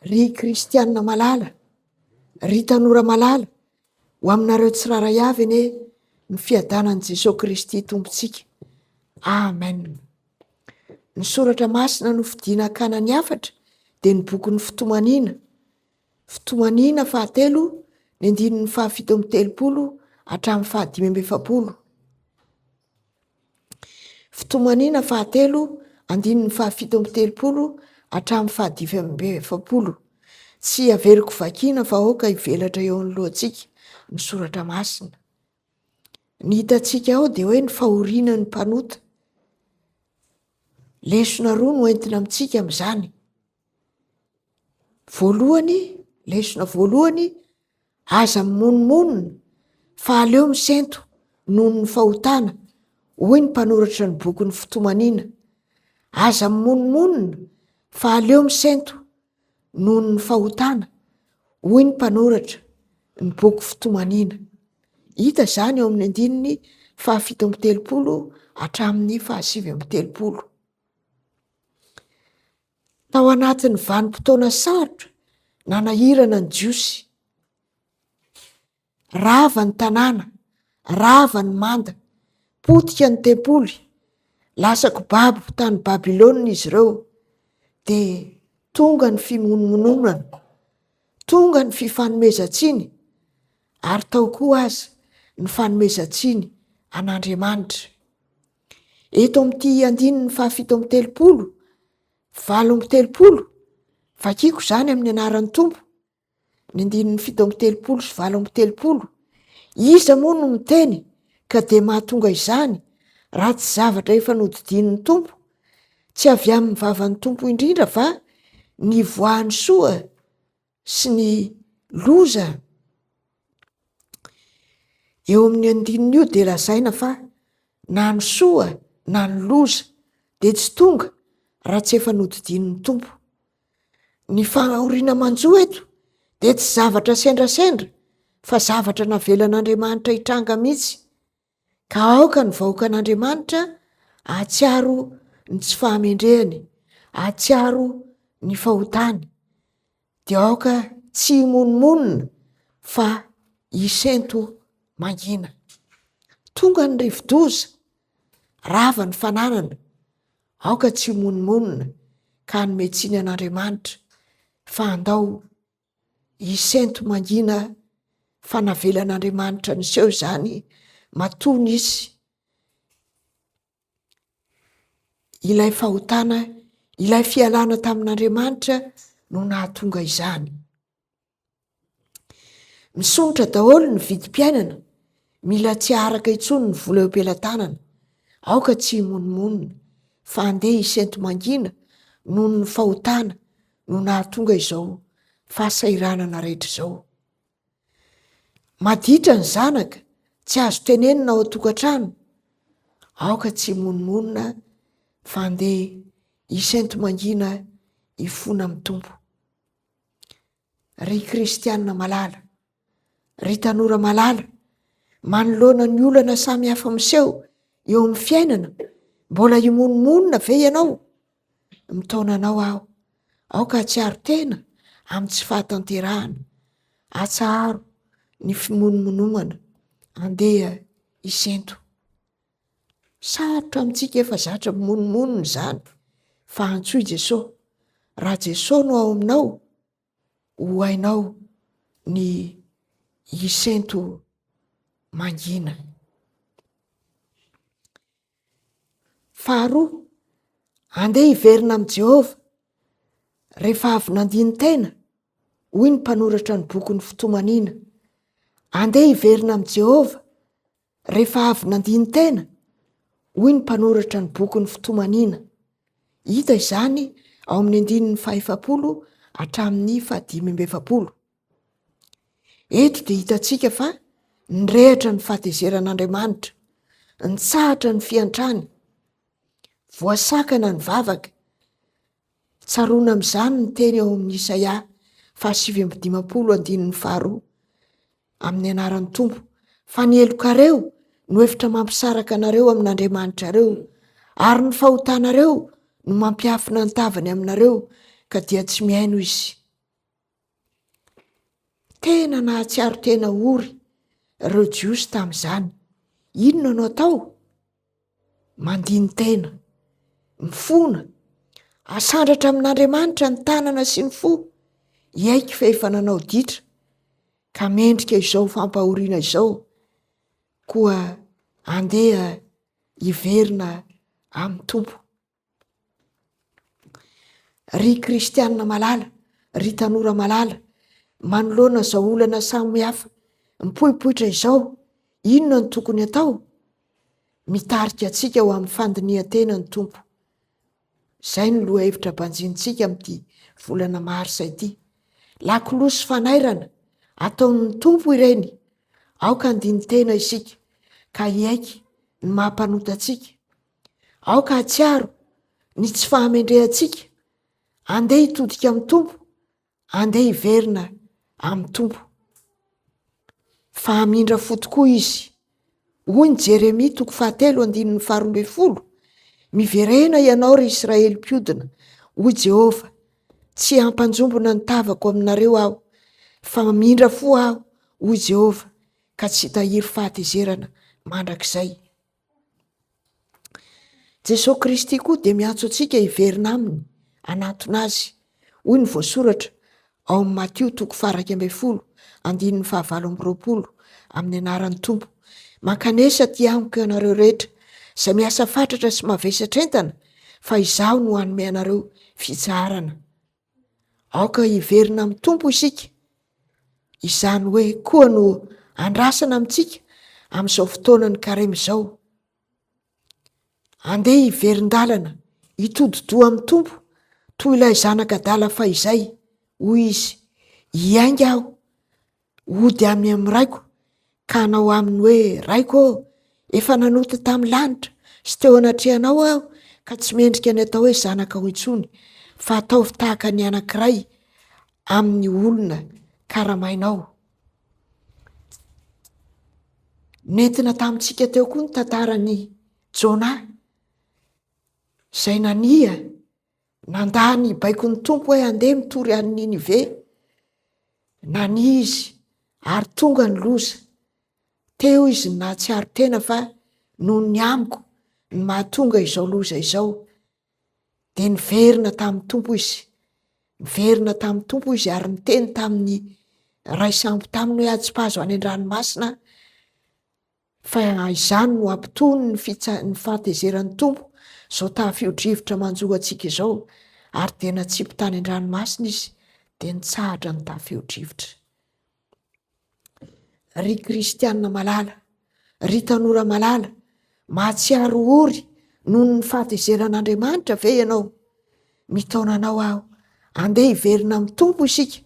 Ry kristianina malala, ry tanora malala, ho aminareo tsiraray avy ane ny fiadanan'i Jesosy Kristy tompontsika. Amen. Ny soratra masina no fidiana kanany afatra dia ny boky Fitomanina. Fitomanina 7, ny 7:30 hatramin'ny 5:50. Fitomanina 7, 7:30 hatramin'ny 5:50. Tsy averiko vakiana fa aoka hivelatra eo amin'ny lohantsika ny soratra masina. Ny hitantsika ao dia hoe ny fahorinan'ny mpanota. Lesona roa no entina amintsika amin'izany. Voalohany, lesona voalohany, aza mimonomonina fa aleo misento noho ny fahotana, hoy ny mpanoratra ny boky Fitomanina. Aza mimonomonina fa aleo misento noho ny fahotana, hoy ny mpanoratra ny boky Fitomanina. Hita izany eo amin'ny 7:30 hatramin'ny 5:30. Tao anatin'ny vanim-potoana sarotra nanahirana ny Jiosy. Rava ny tanàna, rava ny manda, potika ny tempoly, lasa kibabo tany Babilôna izy ireo. Dia tonga ny fimonomononana, tonga ny fifanomezan-tsiny, ary tao koa aza ny fanomezan-tsiny an'Andriamanitra. Eto amin'ity 7:30, 7:30, vakiako izany amin'ny anaran'ny Tompo. Ny 7:30 sy 7:30, iza moa no miteny ka dia mahatonga izany raha tsy zavatra efa nodidin'ny Tompo, tsy avy amin'ny vavan'ny Tompo indrindra fa ny voahany soa sy ny loza. Eo amin'ny andininy io dia lazaina fa na ny soa na ny loza dia tsy tonga raha tsy efa nodidin'ny Tompo. Ny fahoriana manjo eto dia tsy zavatra sendrasendra fa zavatra navelan'Andriamanitra hitranga mihitsy. Ka aoka ny vahoaka an'Andriamanitra ahatsiaro ny tsy fahamendrehany, ahatsiaro ny fahotany, dia aoka tsy himonomonina fa hisento mangina. Tonga ny rivo-doza, rava ny fananana, aoka tsy himonomonina ka nometsiny an'Andriamanitra fa andao hisento mangina fa navelan'Andriamanitra niseho izany matony izy. Ilay fahotana, ilay fialana tamin'Andriamanitra no nahatonga izany. Misonitra daholo ny vidim-piainana, mila tsy aharaka intsony ny vola eo am-pelantanana. Aoka tsy himonomonina fa andeha hisento mangina noho ny fahotana no nahatonga izao fahasairanana rehetra izao. Maditra ny zanaka, tsy azo tenenina ao an-tokantrano. Aoka tsy himonomonina fa andeha hisento mangina hifona amin'ny Tompo. Ry kristianina malala, ry tanora malala, manoloana ny olana samy hafa miseho eo amin'ny fiainana, mbola himonomonina ve ianao? Mitaonanao aho, aoka hatsiaro tena amin'ny tsy fahatanterahana, hatsaharo ny fimonomonomana, andeha hisento. Sarotra amintsika efa zatra mimonomonina izany, fa antsoy Jesosy. Raha Jesosy no ao aminao, ho hainao ny hisento mangina. Faharoa, andeha hiverina amin'i Jehovah rehefa avy nandiny tena, hoy ny mpanoratra ny boky Fitomanina. Andeha hiverina amin'i Jehovah rehefa avy nandiny tena, hoy ny mpanoratra ny boky Fitomanina. Hita izany ao amin'ny 7:50 hatramin'ny 5:50. Eto dia hitantsika fa nirehatra ny fahatezeran'Andriamanitra, nitsahatra ny fiantrany, voasakana ny vavaka. Tsaroana amin'izany ny teny ao amin'ny Isaia 5:2 amin'ny anaran'ny Tompo. Fa ny helokareo no efitra mampisaraka anareo amin'Andriamanitrareo, ary ny fahotanareo no mampiafina ny tavany aminareo ka dia tsy mihaino izy. Tena nahatsiaro tena ory ireo jiosy tamin'izany. Inona no atao? Mandiny tena, mifona, asandratra amin'Andriamanitra ny tanana sy ny fo, iaiky fa efa nanao ditra, ka mendrika izao fampahoriana izao koa andeha hiverina amin'ny Tompo. Ry kristianina malala, ry tanora malala, manoloana izao olana samihafa mipoipoitra izao, inona no tokony atao? Mitarika antsika ho amin'ny fandinihan-tena ny Tompo. Izay no loha hevitra banjintsika amin'ity volana Marsa ity. Lakolosy fanairana ataon'ny Tompo ireny, aoka andini-tena isika, ka iaiky ny mampanota antsika. Aoka hatsiaro ny tsy fahamendrehantsika, andeha hitodika amin'ny Tompo, andeha hiverina amin'ny Tompo. Fa hamindra fo tokoa izy. Hoy ny Jeremia 7:12, miverena ianao ry Israely mpiodina, hoy Jehova, tsy hampanjombona ny tavako aminareo aho, fa mamindra fo aho, hoy Jehova, ka tsy tahiry fahatezerana mandrakizay. Jesosy Kristy koa dia miantso antsika hiverina aminy, anatona azy. Hoy ny voasoratra ao amin'ny Matio 20:15-20, amin'ny anaran'ny Tompo. Mankanesa ty amiko ianareo rehetra, izay miasa fatratra sy mavesatra entana, fa izaho no hanome anareo fitsarana. Aoka hiverina amin'ny Tompo isika. Izany hoe koa no andrasana amintsika amin'izao fotoanany karema izao. Andeha hiverin-dalana, hitodi-doha amin'ny Tompo, toy ilay zanak'adala fahizay, hoy izy, hiainga aho, hody amin'ny raiko, ka hanao aminy hoe raiko, efa nanota tamin'ny lanitra sy teo anatrehanao aho, ka tsy mendrika ny atao hoe zanaka ho intsony, fa ataovy tahaka ny anankiray amin'ny olona karamainao. Nentina tamintsika teo koa ny tantaran'ny Jona, izay nania nandà ny baikon'ny Tompo hoe andeha mitory any Ninive. Nania izy ary tonga ny loza. Teo izy nahatsiaro tena fa noho ny amiko ny mahatonga izao loza izao. Dia niverina tamin'ny Tompo izy. Niverina tamin'ny Tompo izy ary niteny tamin'ny ray sambo taminy hoe aji-pazo any an-dranomasina, fa izany no ampitony ny fahatezeran'ny Tompo izao tafio-drivotra manjoa antsika izao, ary dia natsipy tany an-dranomasina izy, dia nitsahatra ny tafio-drivotra. Ry kristianina malala, ry tanora malala, mahatsiaro ory noho ny fahatezeran'Andriamanitra ve ianao? Mitaonanao aho, andeha hiverina amin'ny Tompo isika,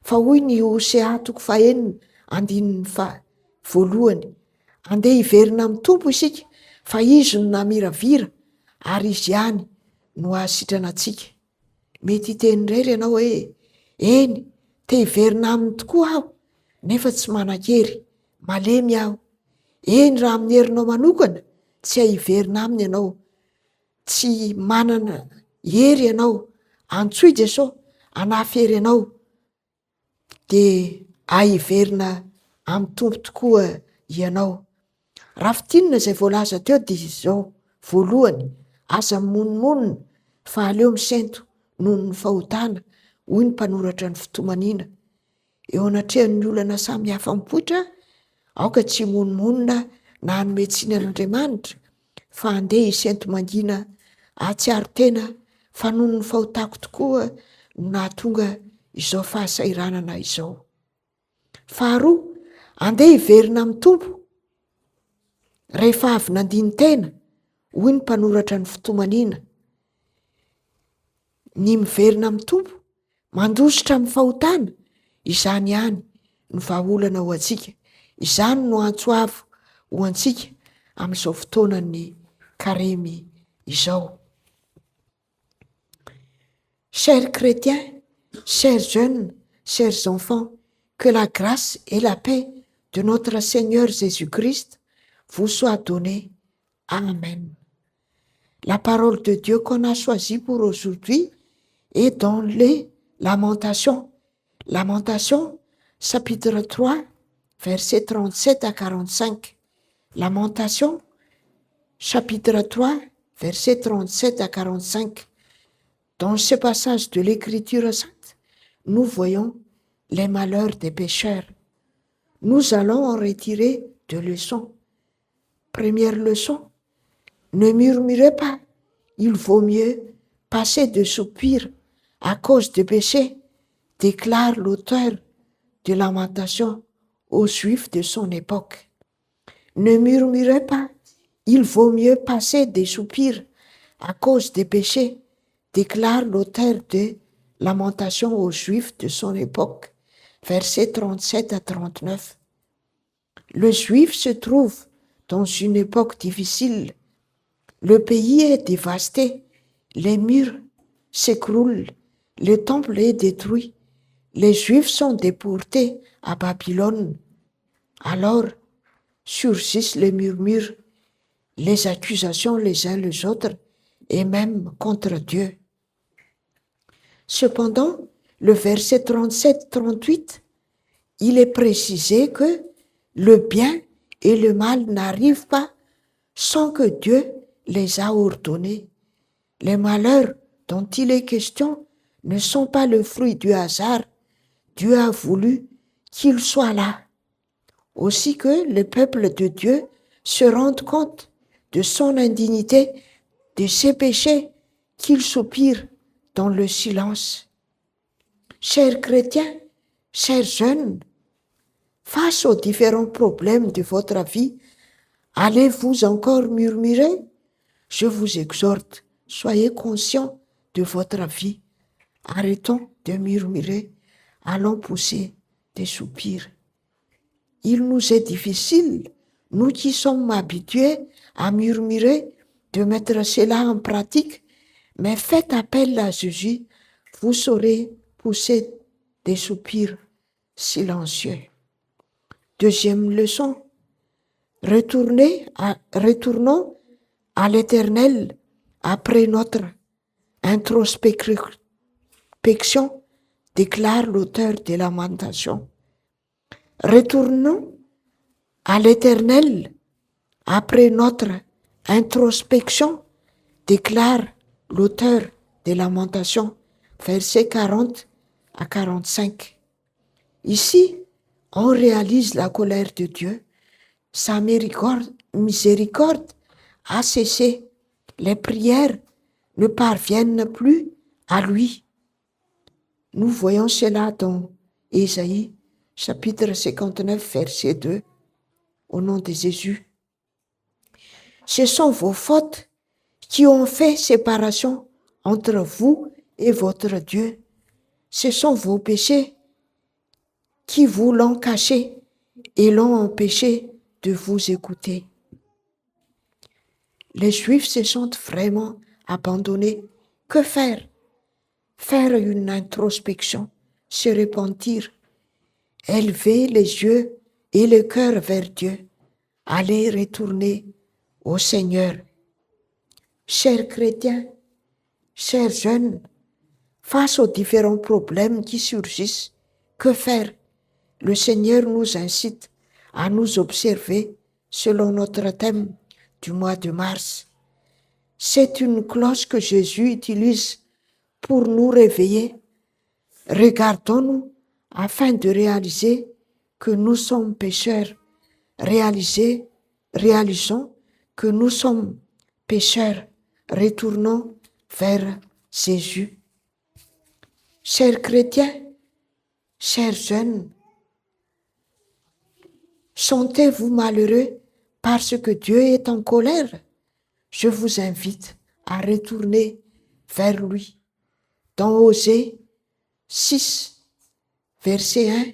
fa hoy ny Hosea 4:1, andeha hiverina amin'ny Tompo isika, fa izy no namiravira, ary izy ihany no ahasitrana antsika. Mety hiteny irery ianao hoe, eny, te hiverina aminy tokoa aho, nefa tsy manan-kery, malemy aho. Eny, raha amin'ny herinao manokana, tsy hiverina aminy ianao, tsy manana hery ianao, antsoy Jesosy, anafery ianao, dia ahiverina amin'ny Tompo tokoa ianao. Rafitinina izay voalaza teo dia izao: voalohany, aza mononmonina, fa aleo misento noho ny fahotana, hoy ny mpanoratra ny fitomanina. Eo anatrehan'ny olana samihafa mipoitra, aoka tsy mononmonina na hanome tsinan'Andriamanitra, fa andeha hisento mangina, ahatsiaro tena, fa noho ny fahotako tokoa no nahatonga izao fahasairanana izao. Faharoa, andeha hiverina amin'ny Tompo rehefa avy nandiny tena, hoy ny mpanoratra ny fitomanina. Ny miverina amin'ny Tompo, mandositra amin'ny fahotana, izany ihany no vahaolana ho antsika. Izany no antsoavo ho antsika amin'izao fotoanan'ny karemy izao. Chers chrétiens, chers jeunes, chers enfants, que la grâce et la paix de notre Seigneur Jésus-Christ vous soit donnée. Amen. La parole de Dieu qu'on a choisie pour aujourd'hui est dans les Lamentations. Lamentations, chapitre 3, versets 37 à 45. Lamentation, chapitre 3, versets 37 à 45. Dans ce passage de l'Écriture sainte, nous voyons les malheurs des pécheurs. Nous allons en retirer 2 leçons. Première leçon, ne murmurez pas. Il vaut mieux passer de soupirs à cause des péchés, déclare l'auteur de Lamentation aux Juifs de son époque. Ne murmurez pas. Il vaut mieux passer des soupirs à cause des péchés, déclare l'auteur de Lamentation aux Juifs de son époque, versets 37 à 39. Le Juif se trouve dans une époque difficile. Le pays est dévasté, les murs s'écroulent, le temple est détruit, les Juifs sont déportés à Babylone. Alors surgissent les murmures, les accusations les uns les autres, et même contre Dieu. Cependant, le verset 37-38, il est précisé que le bien et le mal n'arrivent pas sans que Dieu les a ordonnés. Les malheurs dont il est question ne sont pas le fruit du hasard. Dieu a voulu qu'ils soient là. Aussi que le peuple de Dieu se rende compte de son indignité, de ses péchés, qu'il soupire dans le silence. Chers chrétiens, chers jeunes, face aux différents problèmes de votre vie, allez-vous encore murmurer? Je vous exhorte, soyez conscients de votre vie. Arrêtons de murmurer, allons pousser des soupirs. Il nous est difficile, nous qui sommes habitués à murmurer, de mettre cela en pratique, mais faites appel à Jésus, vous saurez pousser des soupirs silencieux. Deuxième leçon, retournons à l'Éternel après notre introspection, déclare l'auteur des Lamentations. Retournons à l'Éternel après notre introspection, déclare l'auteur des Lamentations, versets 40 à 45. Ici, on réalise la colère de Dieu. Sa miséricorde a cessé. Les prières ne parviennent plus à lui. Nous voyons cela dans Ésaïe, chapitre 59, verset 2, au nom de Jésus. Ce sont vos fautes qui ont fait séparation entre vous et votre Dieu. Ce sont vos péchés qui vous l'ont caché et l'ont empêché de vous écouter. Les Juifs se sentent vraiment abandonnés. Que faire? Faire une introspection, se repentir, élever les yeux et le cœur vers Dieu, aller retourner au Seigneur. Chers chrétiens, chers jeunes, face aux différents problèmes qui surgissent, que faire? Le Seigneur nous incite à nous observer selon notre thème du mois de mars. C'est une cloche que Jésus utilise pour nous réveiller. Regardons-nous afin de réaliser que nous sommes pécheurs. Réalisons que nous sommes pécheurs. Retournons vers Jésus. Chers chrétiens, chers jeunes, sentez-vous malheureux parce que Dieu est en colère? Je vous invite à retourner vers lui. Dans Osée 6, verset 1,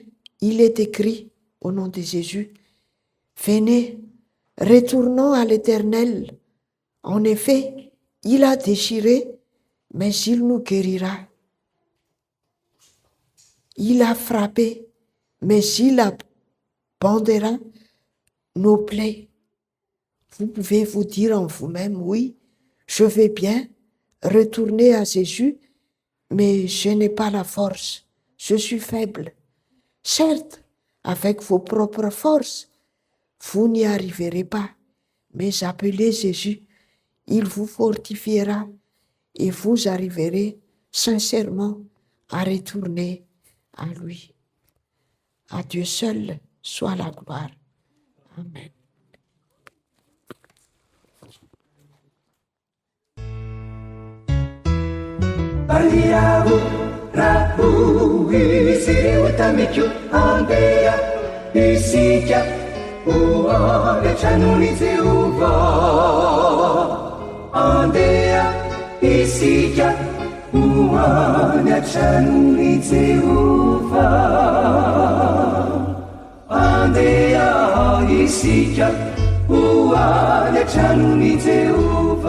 il est écrit au nom de Jésus, « Venez, retournons à l'Éternel. En effet, il a déchiré, mais il nous guérira. Il a frappé, mais il bandera nos plaies. » Vous pouvez vous dire en vous-même, oui, je vais bien retourner à Jésus, mais je n'ai pas la force, je suis faible. Certes, avec vos propres forces, vous n'y arriverez pas, mais appelez Jésus, il vous fortifiera et vous arriverez sincèrement à retourner à lui. À Dieu seul soit la gloire. Amen. Aliaho raho izy tamikio andeha isika ho aretrano-ny Jehovah. Andeha isika ho aretrano-ny Jehovah. Andeha isika ho aretrano-ny Jehovah.